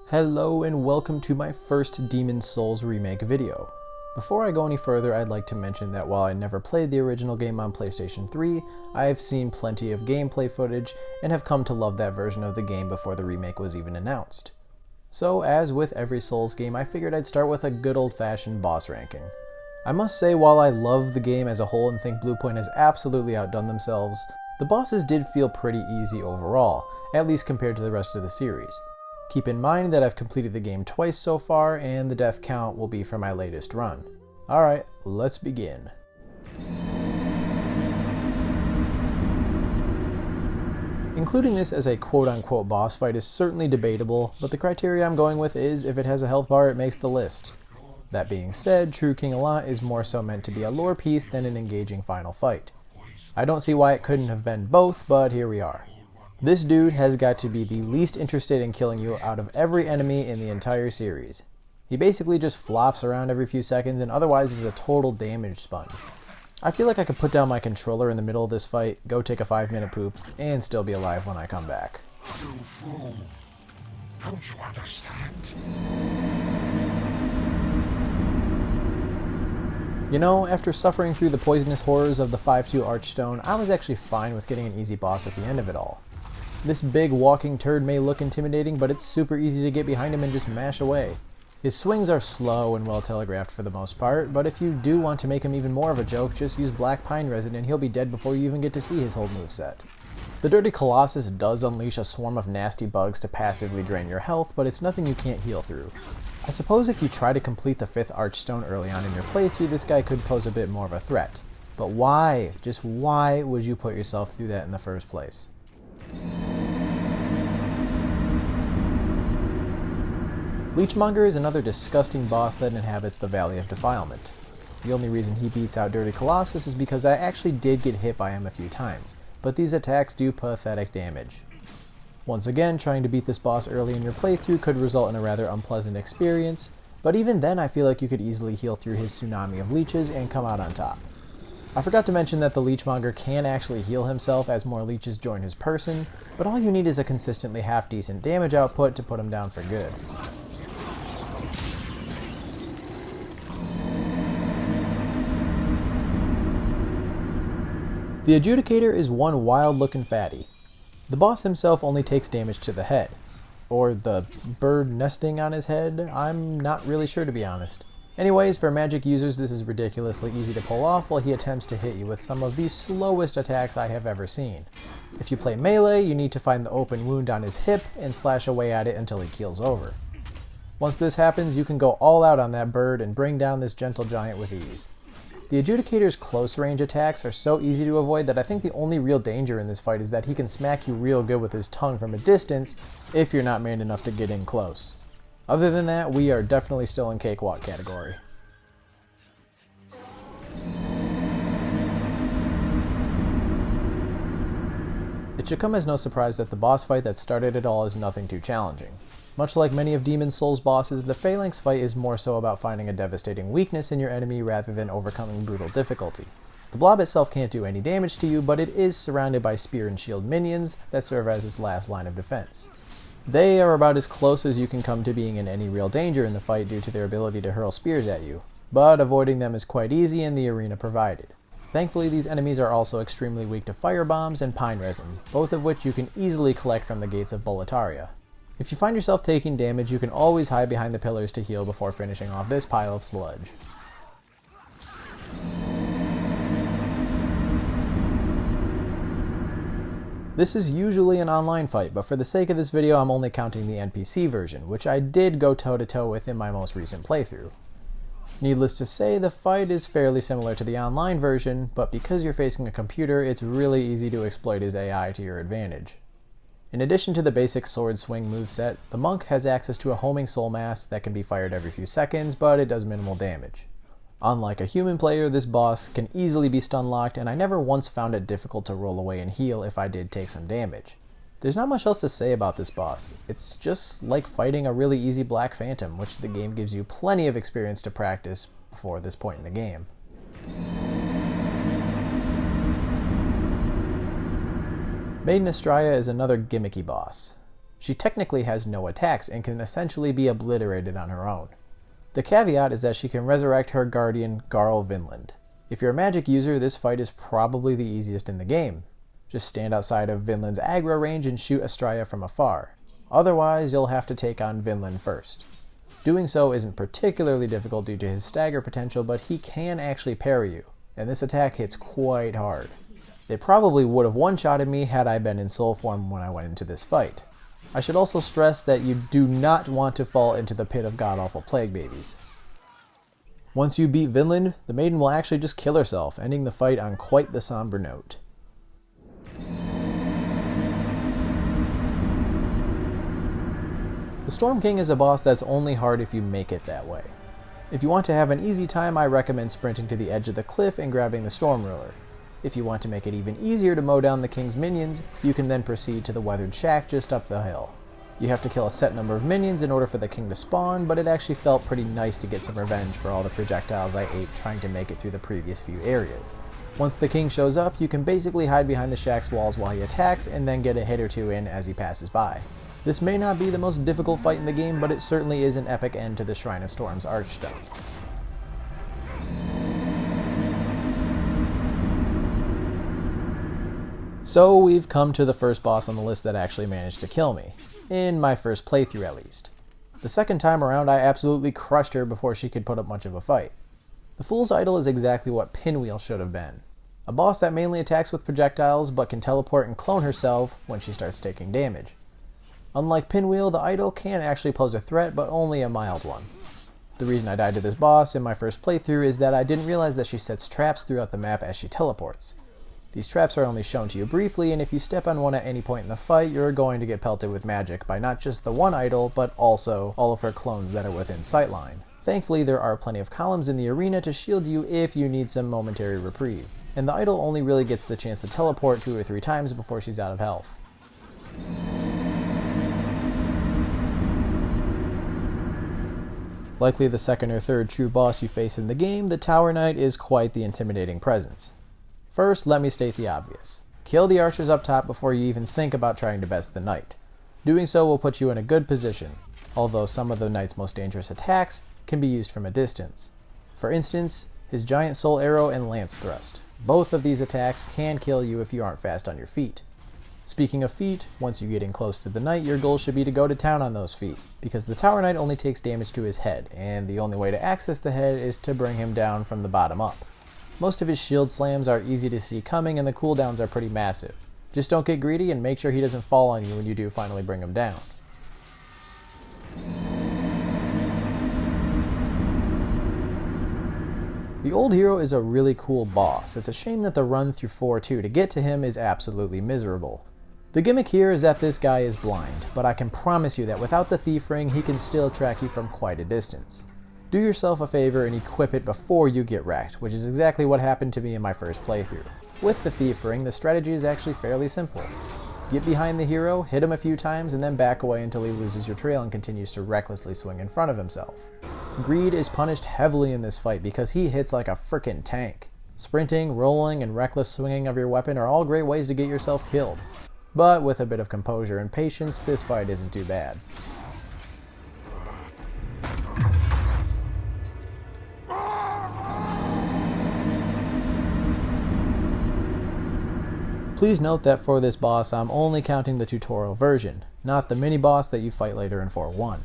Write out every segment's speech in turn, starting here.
Hello and welcome to my first Demon's Souls remake video. Before I go any further, I'd like to mention that while I never played the original game on PlayStation 3, I have seen plenty of gameplay footage and have come to love that version of the game before the remake was even announced. So as with every Souls game, I figured I'd start with a good old-fashioned boss ranking. I must say, while I love the game as a whole and think Bluepoint has absolutely outdone themselves, the bosses did feel pretty easy overall, at least compared to the rest of the series. Keep in mind that I've completed the game twice so far, and the death count will be for my latest run. Alright, let's begin. Including this as a quote-unquote boss fight is certainly debatable, but the criteria I'm going with is if it has a health bar, it makes the list. That being said, True King Allant is more so meant to be a lore piece than an engaging final fight. I don't see why it couldn't have been both, but here we are. This dude has got to be the least interested in killing you out of every enemy in the entire series. He basically just flops around every few seconds and otherwise is a total damage sponge. I feel like I could put down my controller in the middle of this fight, go take a 5-minute poop, and still be alive when I come back. You fool! Don't you understand? You know, after suffering through the poisonous horrors of the 5-2 Archstone, I was actually fine with getting an easy boss at the end of it all. This big walking turd may look intimidating, but it's super easy to get behind him and just mash away. His swings are slow and well telegraphed for the most part, but if you do want to make him even more of a joke, just use Black Pine Resin and he'll be dead before you even get to see his whole moveset. The Dirty Colossus does unleash a swarm of nasty bugs to passively drain your health, but it's nothing you can't heal through. I suppose if you try to complete the 5th Archstone early on in your playthrough, this guy could pose a bit more of a threat. But why, just why would you put yourself through that in the first place? Leechmonger is another disgusting boss that inhabits the Valley of Defilement. The only reason he beats out Dirty Colossus is because I actually did get hit by him a few times, but these attacks do pathetic damage. Once again, trying to beat this boss early in your playthrough could result in a rather unpleasant experience, but even then I feel like you could easily heal through his tsunami of leeches and come out on top. I forgot to mention that the Leechmonger can actually heal himself as more leeches join his person, but all you need is a consistently half-decent damage output to put him down for good. The Adjudicator is one wild-looking fatty. The boss himself only takes damage to the head. Or the bird nesting on his head? I'm not really sure, to be honest. Anyways, for magic users, this is ridiculously easy to pull off while he attempts to hit you with some of the slowest attacks I have ever seen. If you play melee, you need to find the open wound on his hip and slash away at it until he keels over. Once this happens, you can go all out on that bird and bring down this gentle giant with ease. The Adjudicator's close range attacks are so easy to avoid that I think the only real danger in this fight is that he can smack you real good with his tongue from a distance if you're not man enough to get in close. Other than that, we are definitely still in cakewalk category. It should come as no surprise that the boss fight that started it all is nothing too challenging. Much like many of Demon's Souls bosses, the Phalanx fight is more so about finding a devastating weakness in your enemy rather than overcoming brutal difficulty. The blob itself can't do any damage to you, but it is surrounded by spear and shield minions that serve as its last line of defense. They are about as close as you can come to being in any real danger in the fight due to their ability to hurl spears at you, but avoiding them is quite easy in the arena provided. Thankfully, these enemies are also extremely weak to fire bombs and pine resin, both of which you can easily collect from the gates of Boletaria. If you find yourself taking damage, you can always hide behind the pillars to heal before finishing off this pile of sludge. This is usually an online fight, but for the sake of this video I'm only counting the NPC version, which I did go toe-to-toe with in my most recent playthrough. Needless to say, the fight is fairly similar to the online version, but because you're facing a computer, it's really easy to exploit his AI to your advantage. In addition to the basic sword swing moveset, the monk has access to a homing soul mass that can be fired every few seconds, but it does minimal damage. Unlike a human player, this boss can easily be stun locked, and I never once found it difficult to roll away and heal if I did take some damage. There's not much else to say about this boss. It's just like fighting a really easy Black Phantom, which the game gives you plenty of experience to practice before this point in the game. Maiden is another gimmicky boss. She technically has no attacks and can essentially be obliterated on her own. The caveat is that she can resurrect her guardian, Garl Vinland. If you're a magic user, this fight is probably the easiest in the game. Just stand outside of Vinland's aggro range and shoot Astraea from afar. Otherwise, you'll have to take on Vinland first. Doing so isn't particularly difficult due to his stagger potential, but he can actually parry you, and this attack hits quite hard. It probably would have one-shotted me had I been in soul form when I went into this fight. I should also stress that you do not want to fall into the pit of god-awful plague babies. Once you beat Vinland, the Maiden will actually just kill herself, ending the fight on quite the somber note. The Storm King is a boss that's only hard if you make it that way. If you want to have an easy time, I recommend sprinting to the edge of the cliff and grabbing the Storm Ruler. If you want to make it even easier to mow down the King's minions, you can then proceed to the Weathered Shack just up the hill. You have to kill a set number of minions in order for the King to spawn, but it actually felt pretty nice to get some revenge for all the projectiles I ate trying to make it through the previous few areas. Once the King shows up, you can basically hide behind the shack's walls while he attacks and then get a hit or two in as he passes by. This may not be the most difficult fight in the game, but it certainly is an epic end to the Shrine of Storm's Archstone. So we've come to the first boss on the list that actually managed to kill me. In my first playthrough at least. The second time around I absolutely crushed her before she could put up much of a fight. The Fool's Idol is exactly what Pinwheel should have been. A boss that mainly attacks with projectiles but can teleport and clone herself when she starts taking damage. Unlike Pinwheel, the idol can actually pose a threat, but only a mild one. The reason I died to this boss in my first playthrough is that I didn't realize that she sets traps throughout the map as she teleports. These traps are only shown to you briefly, and if you step on one at any point in the fight, you're going to get pelted with magic by not just the one idol, but also all of her clones that are within sightline. Thankfully, there are plenty of columns in the arena to shield you if you need some momentary reprieve, and the idol only really gets the chance to teleport 2 or 3 times before she's out of health. Likely the second or third true boss you face in the game, the Tower Knight is quite the intimidating presence. First, let me state the obvious. Kill the archers up top before you even think about trying to best the knight. Doing so will put you in a good position, although some of the knight's most dangerous attacks can be used from a distance. For instance, his giant soul arrow and lance thrust. Both of these attacks can kill you if you aren't fast on your feet. Speaking of feet, once you get in close to the knight, your goal should be to go to town on those feet, because the Tower Knight only takes damage to his head, and the only way to access the head is to bring him down from the bottom up. Most of his shield slams are easy to see coming, and the cooldowns are pretty massive. Just don't get greedy and make sure he doesn't fall on you when you do finally bring him down. The Old Hero is a really cool boss. It's a shame that the run through 4-2 to get to him is absolutely miserable. The gimmick here is that this guy is blind, but I can promise you that without the Thief Ring, he can still track you from quite a distance. Do yourself a favor and equip it before you get wrecked, which is exactly what happened to me in my first playthrough. With the Thief Ring, the strategy is actually fairly simple. Get behind the hero, hit him a few times, and then back away until he loses your trail and continues to recklessly swing in front of himself. Greed is punished heavily in this fight because he hits like a frickin' tank. Sprinting, rolling, and reckless swinging of your weapon are all great ways to get yourself killed. But with a bit of composure and patience, this fight isn't too bad. Please note that for this boss, I'm only counting the tutorial version, not the mini-boss that you fight later in 4-1.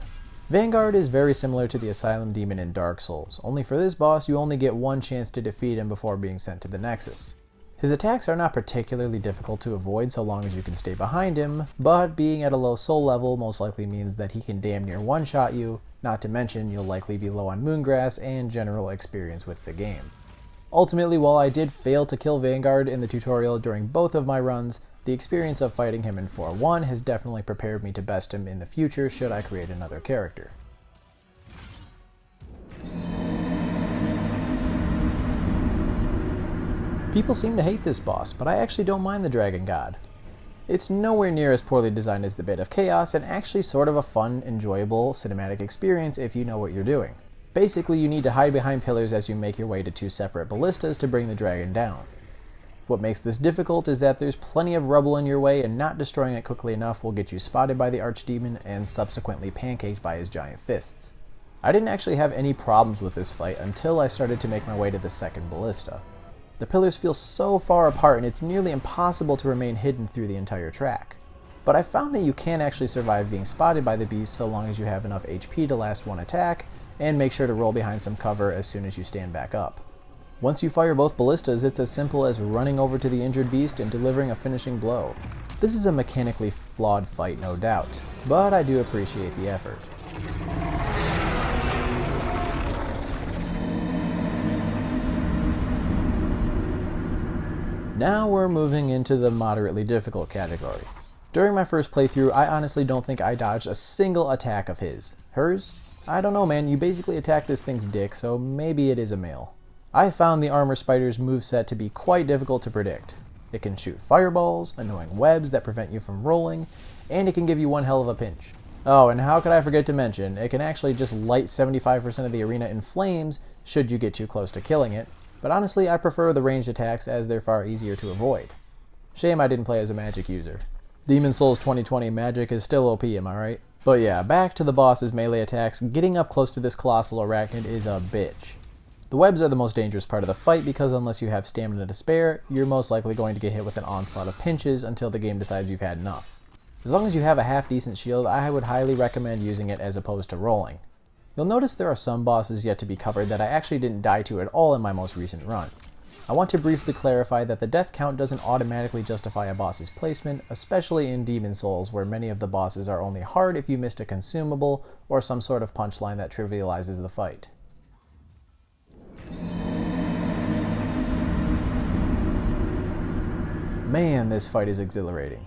Vanguard is very similar to the Asylum Demon in Dark Souls, only for this boss you only get one chance to defeat him before being sent to the Nexus. His attacks are not particularly difficult to avoid so long as you can stay behind him, but being at a low soul level most likely means that he can damn near one-shot you, not to mention you'll likely be low on Moongrass and general experience with the game. Ultimately, while I did fail to kill Vanguard in the tutorial during both of my runs, the experience of fighting him in 4-1 has definitely prepared me to best him in the future should I create another character. People seem to hate this boss, but I actually don't mind the Dragon God. It's nowhere near as poorly designed as the Bit of Chaos, and actually sort of a fun, enjoyable cinematic experience if you know what you're doing. Basically, you need to hide behind pillars as you make your way to 2 separate ballistas to bring the dragon down. What makes this difficult is that there's plenty of rubble in your way, and not destroying it quickly enough will get you spotted by the archdemon and subsequently pancaked by his giant fists. I didn't actually have any problems with this fight until I started to make my way to the second ballista. The pillars feel so far apart and it's nearly impossible to remain hidden through the entire track. But I found that you can actually survive being spotted by the beast so long as you have enough HP to last one attack, and make sure to roll behind some cover as soon as you stand back up. Once you fire both ballistas, it's as simple as running over to the injured beast and delivering a finishing blow. This is a mechanically flawed fight, no doubt, but I do appreciate the effort. Now we're moving into the moderately difficult category. During my first playthrough, I honestly don't think I dodged a single attack of his. Hers? I don't know, man. You basically attack this thing's dick, so maybe it is a male. I found the Armor Spider's moveset to be quite difficult to predict. It can shoot fireballs, annoying webs that prevent you from rolling, and it can give you one hell of a pinch. Oh, and how could I forget to mention, it can actually just light 75% of the arena in flames should you get too close to killing it, but honestly I prefer the ranged attacks as they're far easier to avoid. Shame I didn't play as a magic user. Demon Souls 2020 magic is still OP, am I right? But yeah, back to the boss's melee attacks. Getting up close to this colossal arachnid is a bitch. The webs are the most dangerous part of the fight because unless you have stamina to spare, you're most likely going to get hit with an onslaught of pinches until the game decides you've had enough. As long as you have a half-decent shield, I would highly recommend using it as opposed to rolling. You'll notice there are some bosses yet to be covered that I actually didn't die to at all in my most recent run. I want to briefly clarify that the death count doesn't automatically justify a boss's placement, especially in Demon Souls where many of the bosses are only hard if you missed a consumable or some sort of punchline that trivializes the fight. Man, this fight is exhilarating.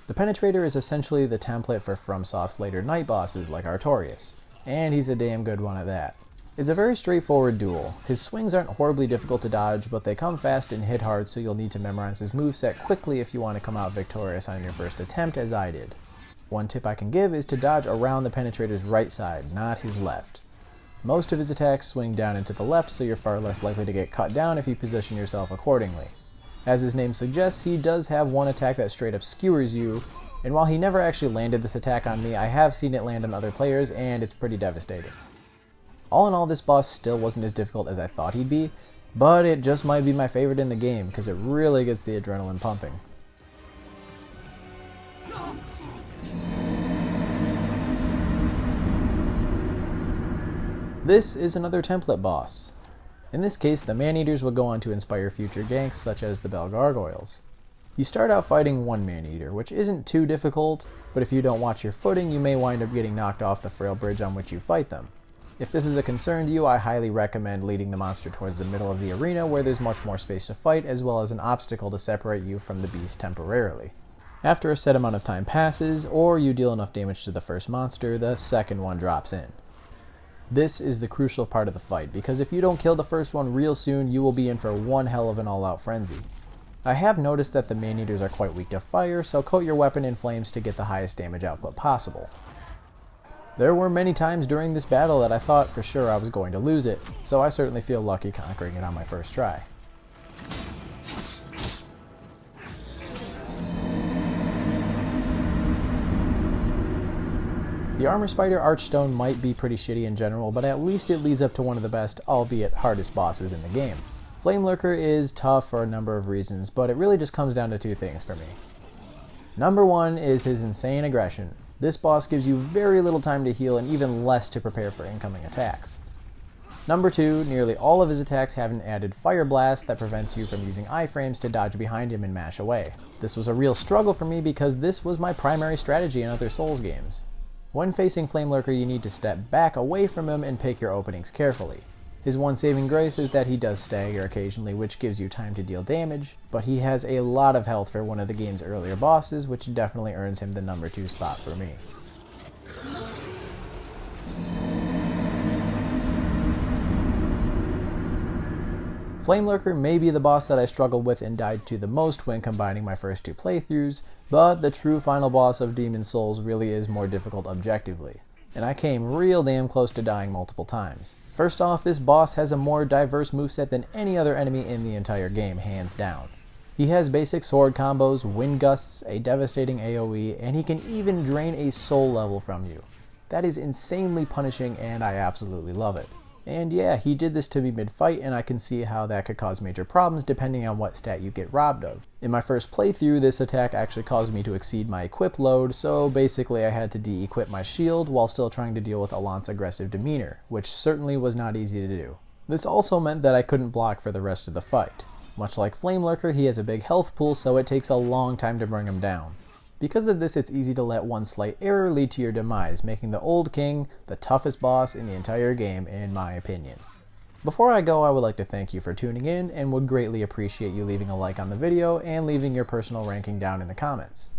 The Penetrator is essentially the template for FromSoft's later night bosses like Artorias, and he's a damn good one at that. It's a very straightforward duel. His swings aren't horribly difficult to dodge, but they come fast and hit hard, so you'll need to memorize his moveset quickly if you want to come out victorious on your first attempt, as I did. One tip I can give is to dodge around the Penetrator's right side, not his left. Most of his attacks swing down into the left, so you're far less likely to get cut down if you position yourself accordingly. As his name suggests, he does have one attack that straight up skewers you, and while he never actually landed this attack on me, I have seen it land on other players, and it's pretty devastating. All in all, this boss still wasn't as difficult as I thought he'd be, but it just might be my favorite in the game, because it really gets the adrenaline pumping. This is another template boss. In this case, the Maneaters will go on to inspire future ganks such as the Bell Gargoyles. You start out fighting one Maneater, which isn't too difficult, but if you don't watch your footing, you may wind up getting knocked off the frail bridge on which you fight them. If this is a concern to you, I highly recommend leading the monster towards the middle of the arena where there's much more space to fight, as well as an obstacle to separate you from the beast temporarily. After a set amount of time passes, or you deal enough damage to the first monster, the second one drops in. This is the crucial part of the fight, because if you don't kill the first one real soon, you will be in for one hell of an all-out frenzy. I have noticed that the Maneaters are quite weak to fire, so coat your weapon in flames to get the highest damage output possible. There were many times during this battle that I thought for sure I was going to lose it, so I certainly feel lucky conquering it on my first try. The Armor Spider Archstone might be pretty shitty in general, but at least it leads up to one of the best, albeit hardest bosses in the game. Flamelurker is tough for a number of reasons, but it really just comes down to two things for me. Number one is his insane aggression. This boss gives you very little time to heal and even less to prepare for incoming attacks. Number two, nearly all of his attacks have an added fire blast that prevents you from using iframes to dodge behind him and mash away. This was a real struggle for me because this was my primary strategy in other Souls games. When facing Flamelurker, you need to step back away from him and pick your openings carefully. His one saving grace is that he does stagger occasionally, which gives you time to deal damage, but he has a lot of health for one of the game's earlier bosses, which definitely earns him the number 2 spot for me. Flamelurker may be the boss that I struggled with and died to the most when combining my first 2 playthroughs, but the true final boss of Demon Souls really is more difficult objectively, and I came real damn close to dying multiple times. First off, this boss has a more diverse moveset than any other enemy in the entire game, hands down. He has basic sword combos, wind gusts, a devastating AoE, and he can even drain a soul level from you. That is insanely punishing and I absolutely love it. And yeah, he did this to me mid-fight, and I can see how that could cause major problems depending on what stat you get robbed of. In my first playthrough, this attack actually caused me to exceed my equip load, so basically I had to de-equip my shield while still trying to deal with Alant's aggressive demeanor, which certainly was not easy to do. This also meant that I couldn't block for the rest of the fight. Much like Flamelurker, he has a big health pool, so it takes a long time to bring him down. Because of this, it's easy to let one slight error lead to your demise, making the Old King the toughest boss in the entire game, in my opinion. Before I go, I would like to thank you for tuning in, and would greatly appreciate you leaving a like on the video and leaving your personal ranking down in the comments.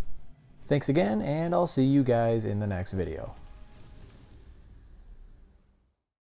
Thanks again, and I'll see you guys in the next video.